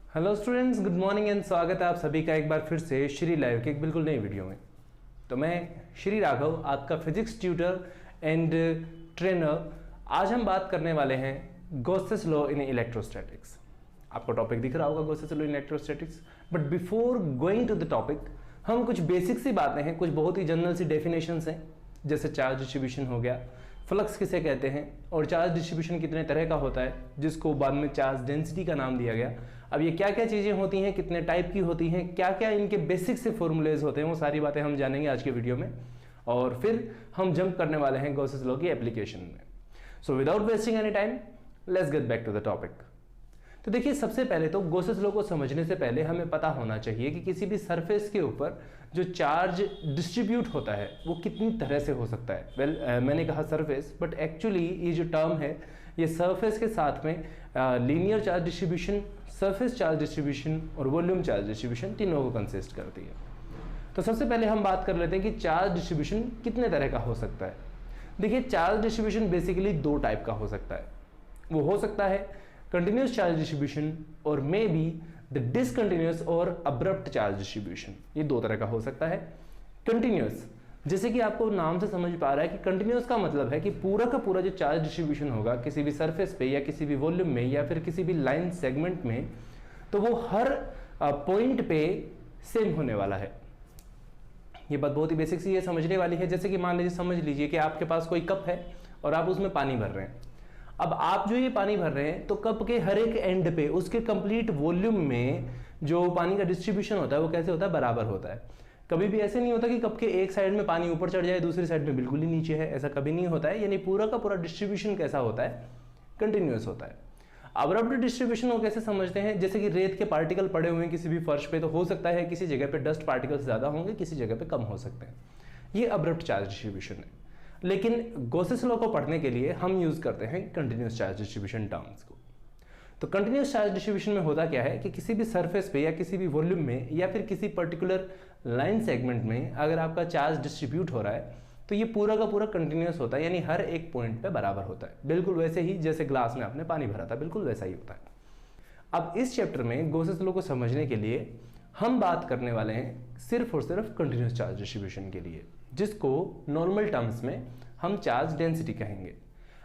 Hello students, good morning and स्वागत है आप सभी का एक बार फिर से श्री लाइव के एक बिल्कुल नई वीडियो में। तो मैं श्री राघव, आपका फिजिक्स ट्यूटर एंड ट्रेनर। आज हम बात करने वाले हैं गॉसेस लॉ इन इलेक्ट्रोस्टैटिक्स। आपको टॉपिक दिख रहा होगा Gauss's law in electrostatics. But before going to the topic, हम कुछ बेसिक सी बातें हैं, कुछ बहुत ही जनरल सी डेफिनेशंस हैं, जैसे चार्ज डिस्ट्रीब्यूशन हो गया, फ्लक्स किसे कहते हैं और चार्ज डिस्ट्रीब्यूशन कितने तरह का होता है, जिसको बाद में चार्ज डेंसिटी का नाम दिया गया। अब ये क्या क्या चीज़ें होती हैं, कितने टाइप की होती हैं, क्या क्या इनके बेसिक से फॉर्मूलेज होते हैं, वो सारी बातें हम जानेंगे आज के वीडियो में। और फिर हम जंप करने वाले हैं गॉसेस लॉ की एप्लीकेशन में। So without wasting any time, let's get back to the topic. तो देखिए, सबसे पहले तो गॉसेस लॉ को समझने से पहले हमें पता होना चाहिए कि किसी भी सरफेस के ऊपर जो चार्ज डिस्ट्रीब्यूट होता है वो कितनी तरह से हो सकता है। मैंने कहा सरफेस, बट एक्चुअली ये जो टर्म है ये सरफेस के साथ में linear charge distribution, surface charge distribution और वॉल्यूम चार्ज डिस्ट्रीब्यूशन तीनों को कंसिस्ट करती है। तो सबसे पहले हम बात कर लेते हैं कि चार्ज डिस्ट्रीब्यूशन कितने तरह का हो सकता है। देखिए, चार्ज डिस्ट्रीब्यूशन बेसिकली दो टाइप का हो सकता है। वो हो सकता है कंटिन्यूस चार्ज डिस्ट्रीब्यूशन और मे बी द डिसकंटिन्यूस और अब्रप्ट चार्ज डिस्ट्रीब्यूशन। ये दो तरह का हो सकता है। कंटिन्यूस, जैसे कि आपको नाम से समझ पा रहा है कि कंटिन्यूस का मतलब है कि पूरा का पूरा जो चार्ज डिस्ट्रीब्यूशन होगा किसी भी सरफेस पे या किसी भी वॉल्यूम में या फिर किसी भी लाइन सेगमेंट में, तो वो हर पॉइंट पे सेम होने वाला है। ये बात बहुत ही बेसिक सी है, समझने वाली है। जैसे कि मान लीजिए, समझ लीजिए कि आपके पास कोई कप है और आप उसमें पानी भर रहे हैं। अब आप जो ये पानी भर रहे हैं तो कप के हर एक एंड पे उसके कंप्लीट वॉल्यूम में जो पानी का डिस्ट्रीब्यूशन होता है वो कैसे होता है, बराबर होता है। कभी भी ऐसे नहीं होता कि कप के एक साइड में पानी ऊपर चढ़ जाए, दूसरी साइड में बिल्कुल ही नीचे है, ऐसा कभी नहीं होता है। यानी पूरा का पूरा डिस्ट्रीब्यूशन कैसा होता है, कंटिन्यूअस होता है। अब्रप्ट डिस्ट्रीब्यूशन को कैसे समझते हैं, जैसे कि रेत के पार्टिकल पड़े हुए हैं किसी भी फर्श पे, तो हो सकता है किसी जगह पे डस्ट पार्टिकल्स ज्यादा होंगे, किसी जगह पे कम हो सकते हैं। ये अब्रप्ट चार्ज डिस्ट्रीब्यूशन है। लेकिन गॉसेस लॉ को पढ़ने के लिए हम यूज करते हैं कंटिन्यूस चार्ज डिस्ट्रीब्यूशन टर्म्स को। तो कंटिन्यूस चार्ज डिस्ट्रीब्यूशन में होता क्या है कि किसी भी सरफेस पे या किसी भी वॉल्यूम में या फिर किसी पर्टिकुलर लाइन सेगमेंट में अगर आपका चार्ज डिस्ट्रीब्यूट हो रहा है तो ये पूरा का पूरा कंटिन्यूस होता है, यानी हर एक पॉइंट पे बराबर होता है। बिल्कुल वैसे ही जैसे ग्लास में आपने पानी भरा था, बिल्कुल वैसा ही होता है। अब इस चैप्टर में गॉसेस लॉ को समझने के लिए हम बात करने वाले हैं सिर्फ और सिर्फ कंटिन्यूस चार्ज डिस्ट्रीब्यूशन के लिए, जिसको नॉर्मल टर्म्स में हम चार्ज डेंसिटी कहेंगे।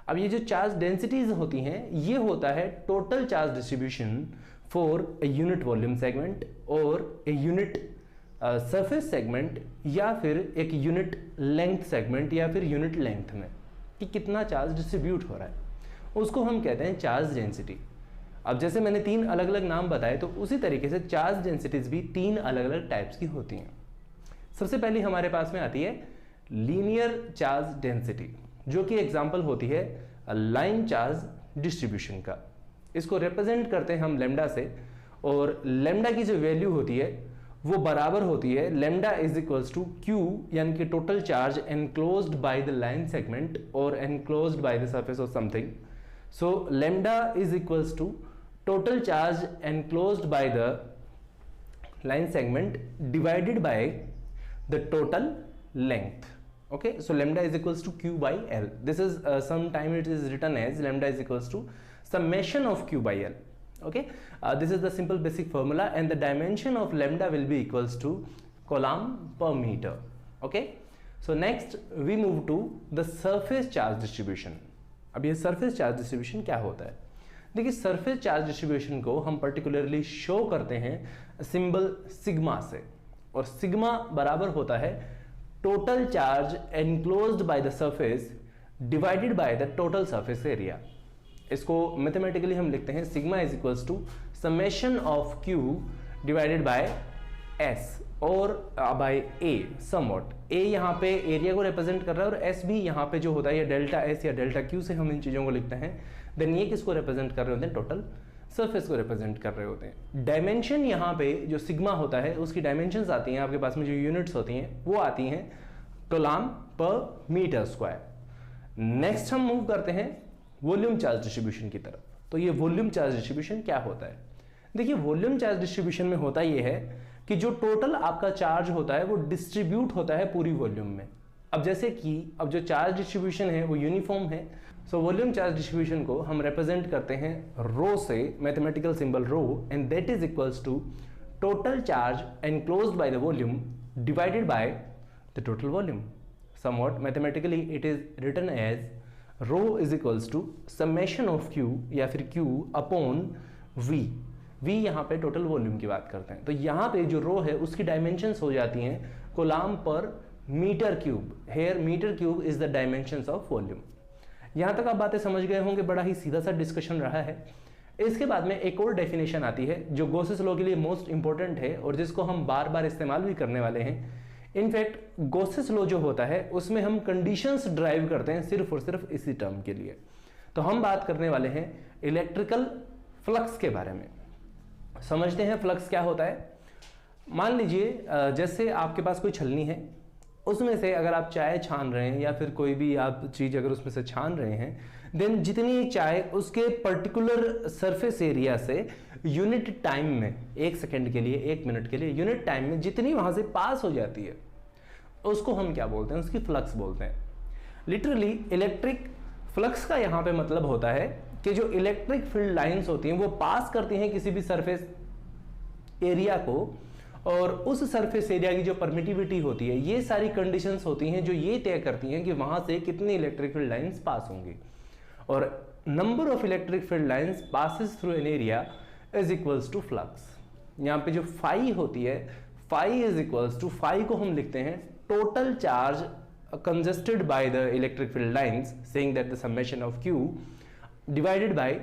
अब ये जो चार्ज डेंसिटीज होती हैं ये होता है total charge distribution for a unit volume segment और ए यूनिट सरफेस सेगमेंट या फिर एक यूनिट लेंथ सेगमेंट या फिर यूनिट लेंथ में, कि कितना चार्ज डिस्ट्रीब्यूट हो रहा है, उसको हम कहते हैं चार्ज डेंसिटी। अब जैसे मैंने तीन अलग अलग नाम बताए, तो उसी तरीके से चार्ज डेंसिटीज भी तीन अलग अलग टाइप्स की होती हैं। सबसे पहले हमारे पास में आती है लीनियर चार्ज डेंसिटी, जो कि एग्जांपल होती है लाइन चार्ज डिस्ट्रीब्यूशन का। इसको रिप्रेजेंट करते हैं हम लेमडा से, और लेमडा की जो वैल्यू होती है वो बराबर होती है lambda is equals to Q, यानी कि total charge enclosed by the line segment और enclosed by the surface of something. So lambda is equals to total charge enclosed by the line segment divided by the total length. Okay, so lambda is equals to q by l. This is sometime it is written as lambda is equals to summation of q by l. Okay, this is the simple basic formula, and the dimension of lambda will be equals to coulomb per meter. Okay, so next we move to the surface charge distribution. अब ये surface charge distribution क्या होता है? देखिए, surface charge distribution को हम particularly show करते हैं सिंबल सिग्मा से, और सिग्मा बराबर होता है total charge enclosed by the surface divided by the total surface area. इसको मैथमेटिकली हम लिखते हैं sigma is equals to summation of Q divided by S और बाय ए समवॉट। ए यहाँ पे एरिया को रिप्रेजेंट कर रहा है और एस भी यहाँ पे जो होता है, ये डेल्टा एस या डेल्टा क्यू से हम इन चीज़ों को लिखते हैं। देन ये किसको रिप्रेजेंट कर रहे होते हैं, टोटल सरफेस को रिप्रेजेंट कर रहे होते हैं। डायमेंशन यहाँ पे जो सिग्मा होता है उसकी डायमेंशंस आती हैं, आपके पास में जो यूनिट्स होती हैं वो आती हैं कोलॉम्ब पर मीटर स्क्वायर। नेक्स्ट हम मूव करते हैं वॉल्यूम चार्ज डिस्ट्रीब्यूशन की तरफ। तो ये वॉल्यूम चार्ज डिस्ट्रीब्यूशन क्या होता है? देखिए, वॉल्यूम चार्ज डिस्ट्रीब्यूशन में होता ये है कि जो टोटल आपका चार्ज होता है वो डिस्ट्रीब्यूट होता है पूरी वॉल्यूम में। अब जैसे कि अब जो चार्ज डिस्ट्रीब्यूशन है वो यूनिफॉर्म है, सो वॉल्यूम चार्ज डिस्ट्रीब्यूशन को हम रिप्रेजेंट करते हैं रो से, mathematical symbol rho, and that is equals to total charge enclosed by the volume divided by the total volume. Somewhat mathematically it is written as rho is equals to summation of Q या फिर Q upon we. We यहाँ पे total volume की बात करते हैं. तो यहाँ पे जो रो है उसकी डायमेंशंस हो जाती हैं कोलाम पर metre cube. Here metre cube is the dimensions of volume. यहाँ तक आप बातें समझ गए होंगे, बड़ा ही सीधा सा डिस्कशन रहा है. इसके बाद में एक और डेफिनेशन आती है जो गोसेस लॉ के लिए मोस्ट इंपॉर्टेंट है और जिसको हम बार बार इस्तेमाल भी करने वाले हैं. इनफैक्ट गोसेस लॉ जो होता है उसमें हम कंडीशंस ड्राइव करते हैं सिर्फ और सिर्फ इसी टर्म के लिए. तो हम बात करने वाले हैं इलेक्ट्रिकल फ्लक्स के बारे में. समझते हैं फ्लक्स क्या होता है. मान लीजिए जैसे आपके पास कोई छलनी है, उसमें से अगर आप चाय छान रहे हैं या फिर कोई भी आप चीज़ अगर उसमें से छान रहे हैं, देन जितनी चाय उसके पर्टिकुलर सरफेस एरिया से यूनिट टाइम में, 1 सेकेंड के लिए, 1 मिनट के लिए, यूनिट टाइम में जितनी वहाँ से पास हो जाती है उसको हम क्या बोलते हैं, उसकी फ्लक्स बोलते हैं. लिटरली इलेक्ट्रिक फ्लक्स का यहाँ पे मतलब होता है कि जो इलेक्ट्रिक फील्ड लाइंस होती हैं वो पास करती हैं किसी भी सरफेस एरिया को, और उस सरफेस एरिया की जो परमिटिविटी होती है, ये सारी कंडीशंस होती हैं जो ये तय करती हैं कि वहां से कितनी इलेक्ट्रिक फील्ड लाइंस पास होंगी. और number of electric field lines passes through an area is equals to flux. यहाँ पे जो फाई होती है, phi is equals to, phi को हम लिखते हैं total charge congested by the electric field lines, saying that the summation of Q divided by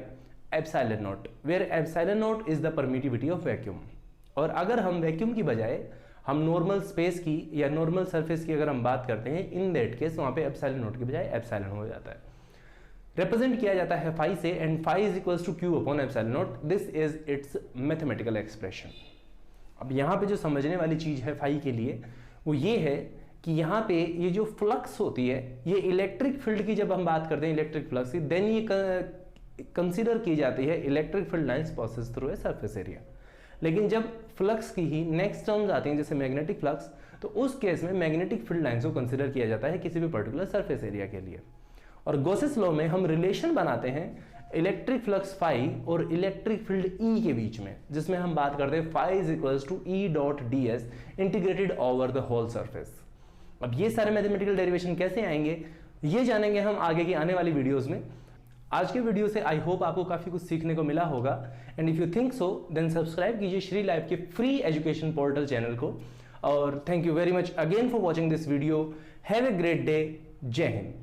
epsilon naught, where epsilon naught is the permittivity of vacuum. और अगर हम vacuum की बजाय हम नॉर्मल स्पेस की या नॉर्मल सरफेस की अगर हम बात करते हैं, इन दैट केस वहाँ पे एप्सिलॉन नॉट की बजाय एप्सिलॉन हो जाता है. रिप्रेजेंट किया जाता है फाई से, and phi is equals to Q upon epsilon naught. This is its mathematical expression. अब यहाँ पे जो समझने वाली चीज़ है फाई के लिए वो ये है कि यहाँ पे ये जो फ्लक्स होती है, ये इलेक्ट्रिक फील्ड की जब हम बात करते हैं इलेक्ट्रिक फ्लक्स की, देन ये कंसीडर की जाती है electric field lines passes through a surface area. लेकिन जब फ्लक्स की ही नेक्स्ट टर्म्स आती हैं जैसे मैग्नेटिक फ्लक्स, तो उस केस में मैग्नेटिक फील्ड लाइंस को कंसीडर किया जाता है किसी भी पर्टिकुलर सरफेस एरिया के लिए. और गोसेस लॉ में हम रिलेशन बनाते हैं इलेक्ट्रिक फ्लक्स फाई और इलेक्ट्रिक फील्ड ई के बीच में, जिसमें हम बात करते हैं phi is equals to E dot D S integrated over the whole surface. अब ये सारे मैथमेटिकल डेरिवेशन कैसे आएंगे ये जानेंगे हम आगे की आने वाली वीडियोस में. आज के वीडियो से आई होप आपको काफ़ी कुछ सीखने को मिला होगा, and if you think so then subscribe कीजिए श्री लाइव के फ्री एजुकेशन पोर्टल चैनल को. और thank you very much again for watching this video. Have a great day. जय हिंद.